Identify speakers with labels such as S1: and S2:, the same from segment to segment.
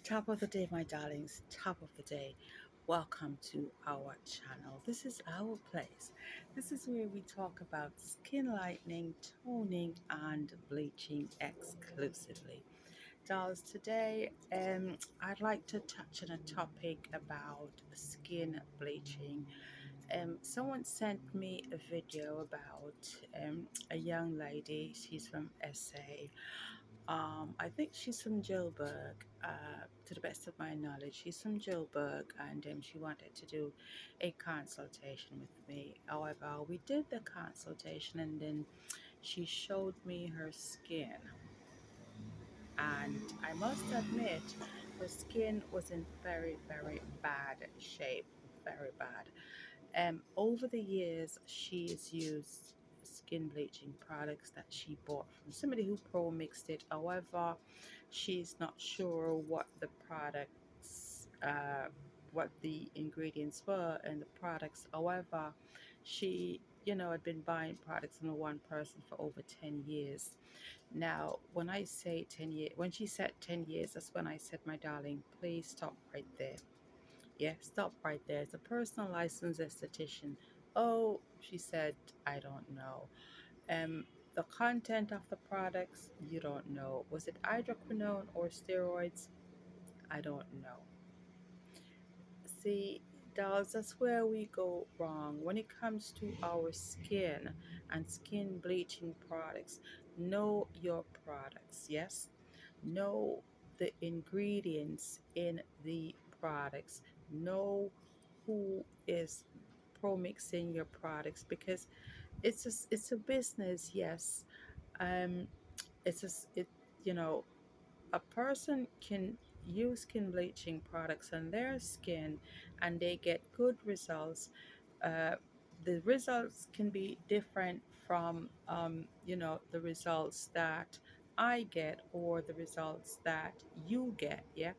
S1: Top of the day, my darlings, top of the day. Welcome to our channel. This is our place. This is where we talk about skin lightening, toning, and bleaching exclusively. Dolls, today I'd like to touch on a topic about skin bleaching. Someone sent me a video about a young lady. She's from SA. I think she's from Joburg, to the best of my knowledge. She's from Joburg, and she wanted to do a consultation with me. However, we did the consultation, and then she showed me her skin. And I must admit, her skin was in very, very bad shape. Very bad. Over the years, she's used skin bleaching products that she bought from somebody who pro mixed it. However, she's not sure what the ingredients were in the products. However, she, had been buying products from one person for over 10 years. Now, when I say 10 years, when she said 10 years, that's when I said, my darling, please stop right there. Yeah, stop right there. It's a personal licensed esthetician. Oh, she said, I don't know. The content of the products, you don't know. Was it hydroquinone or steroids? I don't know. See, dolls, that's where we go wrong when it comes to our skin and skin bleaching products. Know your products, yes? Know the ingredients in the products. Know who is pro mixing your products because it's a business, yes. Um, it's a, s- it you know a person can use skin bleaching products on their skin and they get good results. uh, the results can be different from the results that I get or the results that you get, yeah.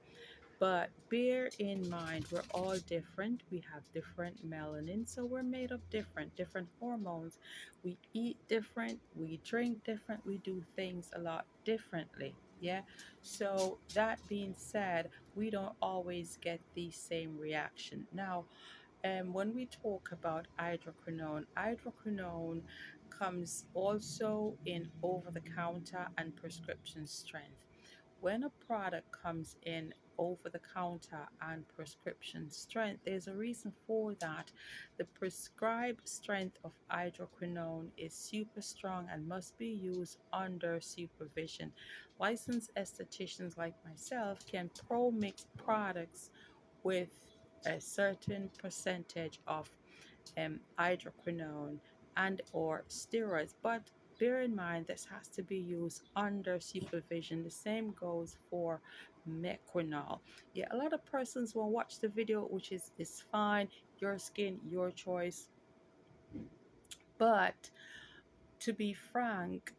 S1: But bear in mind, we're all different. We have different melanin, so we're made of different hormones. We eat different, we drink different, we do things a lot differently. Yeah. So that being said, we don't always get the same reaction. Now, when we talk about hydroquinone comes also in over the counter and prescription strength. When a product comes in over the counter and prescription strength, there's a reason for that. The prescribed strength of hydroquinone is super strong and must be used under supervision. Licensed estheticians like myself can pro mix products with a certain percentage of hydroquinone and or steroids, but bear in mind this has to be used under supervision. The same goes for mequinol. Yeah, a lot of persons will watch the video, which is fine, your skin, your choice. But to be frank,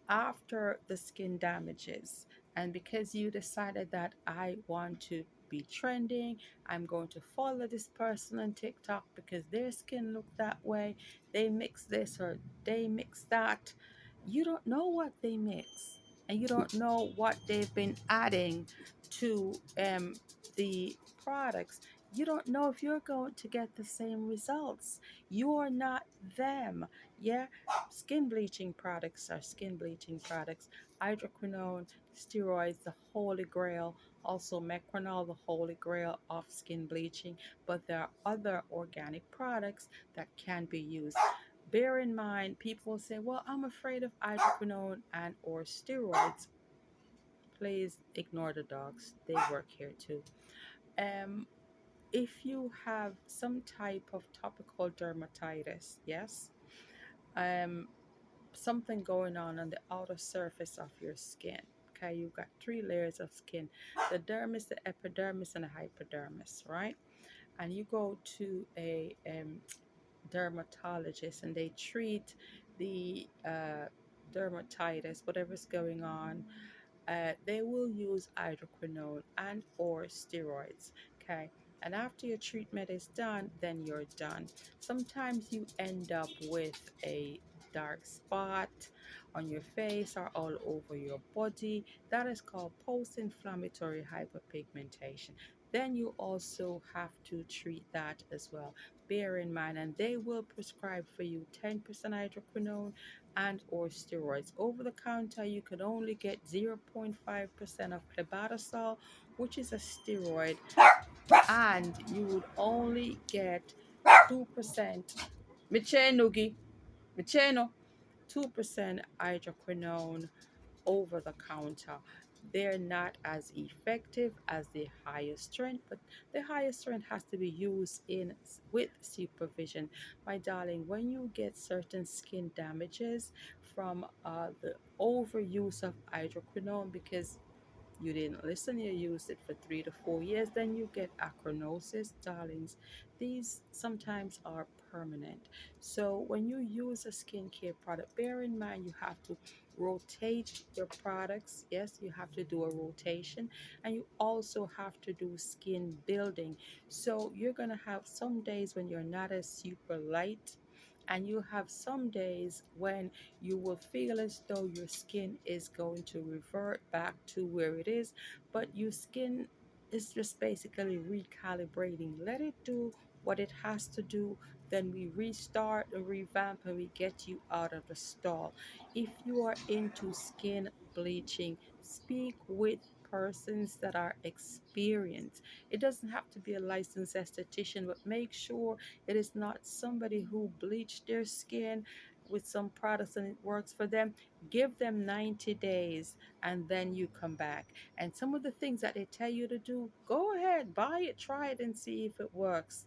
S1: after the skin damages, and because you decided that I want to be trending, I'm going to follow this person on TikTok because their skin look that way, they mix this or they mix that. You don't know what they mix, and you don't know what they've been adding to the products. You don't know if you're going to get the same results. You are not them. Yeah, skin bleaching products are skin bleaching products. Hydroquinone, steroids, the holy grail. Also, mequinol, the holy grail of skin bleaching. But there are other organic products that can be used. Bear in mind, people say, well, I'm afraid of hydroquinone and or steroids. Please ignore the dogs. They work here too. Um, if you have some type of topical dermatitis, yes, um, something going on the outer surface of your skin. Okay, you've got three layers of skin: the dermis, the epidermis, and the hypodermis, right? And you go to a dermatologist and they treat the dermatitis, whatever's going on. They will use hydroquinone and or steroids. Okay, and after your treatment is done, then you're done. Sometimes you end up with a dark spot on your face or all over your body. That is called post-inflammatory hyperpigmentation. Then you also have to treat that as well. Bear in mind, and they will prescribe for you 10% hydroquinone and or steroids. Over the counter, you could only get 0.5% of clobetasol, which is a steroid, and you would only get 2% Michenugi, Micheno, 2% hydroquinone over the counter. They're not as effective as the higher strength, but the higher strength has to be used in with supervision. My darling, when you get certain skin damages from the overuse of hydroquinone, because you didn't listen, you used it for 3 to 4 years, then you get acronosis, darlings. These sometimes are permanent. So when you use a skincare product, bear in mind you have to rotate your products. Yes, you have to do a rotation, and you also have to do skin building. So you're going to have some days when you're not as super light, and you have some days when you will feel as though your skin is going to revert back to where it is, but your skin is just basically recalibrating. Let it do what it has to do. Then we restart and revamp and we get you out of the stall. If you are into skin bleaching, speak with persons that are experienced. It doesn't have to be a licensed esthetician, but make sure it is not somebody who bleached their skin with some products and it works for them. Give them 90 days and then you come back. And some of the things that they tell you to do, go ahead, buy it, try it, and see if it works.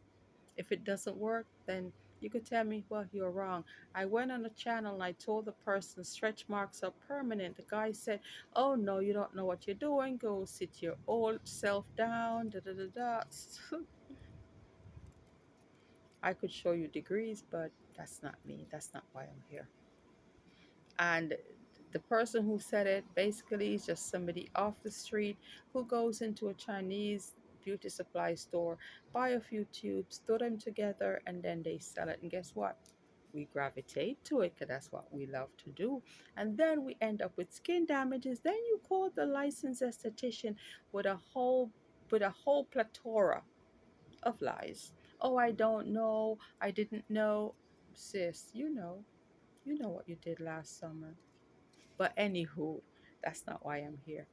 S1: If it doesn't work, then you could tell me, well, you're wrong. I went on a channel and I told the person stretch marks are permanent. The guy said, oh no, you don't know what you're doing. Go sit your old self down. Da da da da. I could show you degrees, but that's not me. That's not why I'm here. And the person who said it basically is just somebody off the street who goes into a Chinese beauty supply store, buy a few tubes, throw them together, and then they sell it. And guess what? We gravitate to it because that's what we love to do. And then we end up with skin damages. Then you call the licensed esthetician with a whole plethora of lies. Oh, I don't know. I didn't know. Sis, you know what you did last summer. But anywho, that's not why I'm here.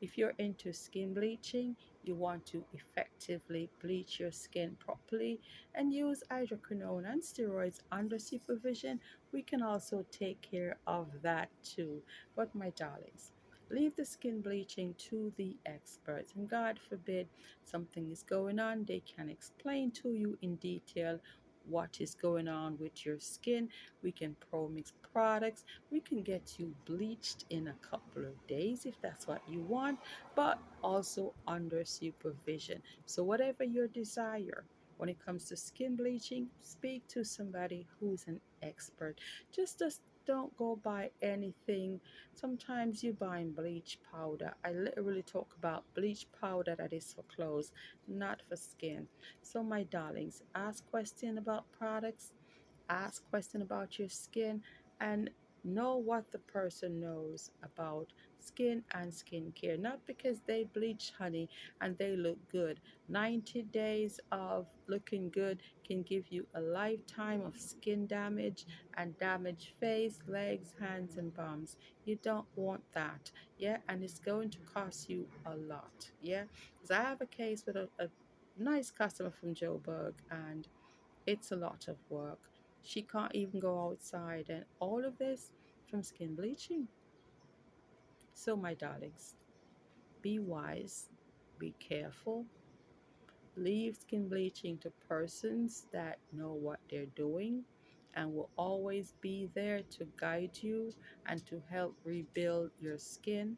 S1: If you're into skin bleaching, you want to effectively bleach your skin properly and use hydroquinone and steroids under supervision, we can also take care of that too. But my darlings, leave the skin bleaching to the experts. And God forbid something is going on, they can explain to you in detail what is going on with your skin. We can pro mix products. We can get you bleached in a couple of days if that's what you want, but also under supervision. So, whatever your desire, when it comes to skin bleaching, speak to somebody who's an expert. Just don't go buy anything. Sometimes you buy bleach powder. I literally talk about bleach powder that is for clothes, not for skin. So, my darlings, ask questions about products, ask questions about your skin, and know what the person knows about skin and skincare. Not because they bleach, honey, and they look good. 90 days of looking good can give you a lifetime of skin damage and damaged face, legs, hands, and palms. You don't want that. Yeah, and it's going to cost you a lot. Yeah, because I have a case with a nice customer from Joburg, and it's a lot of work. She can't even go outside, and all of this from skin bleaching. So, my darlings, be wise, be careful, leave skin bleaching to persons that know what they're doing and will always be there to guide you and to help rebuild your skin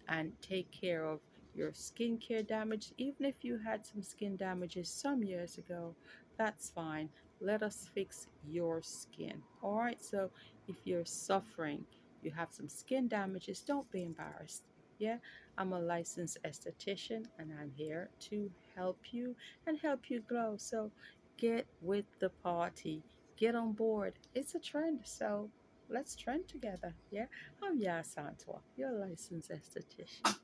S1: and take care of your skincare damage. Even if you had some skin damages some years ago, that's fine. Let us fix your skin. All right. So if you're suffering, you have some skin damages, don't be embarrassed. Yeah, I'm a licensed esthetician and I'm here to help you and help you glow. So get with the party. Get on board. It's a trend. So let's trend together. Yeah. I'm Yasantua, your licensed esthetician.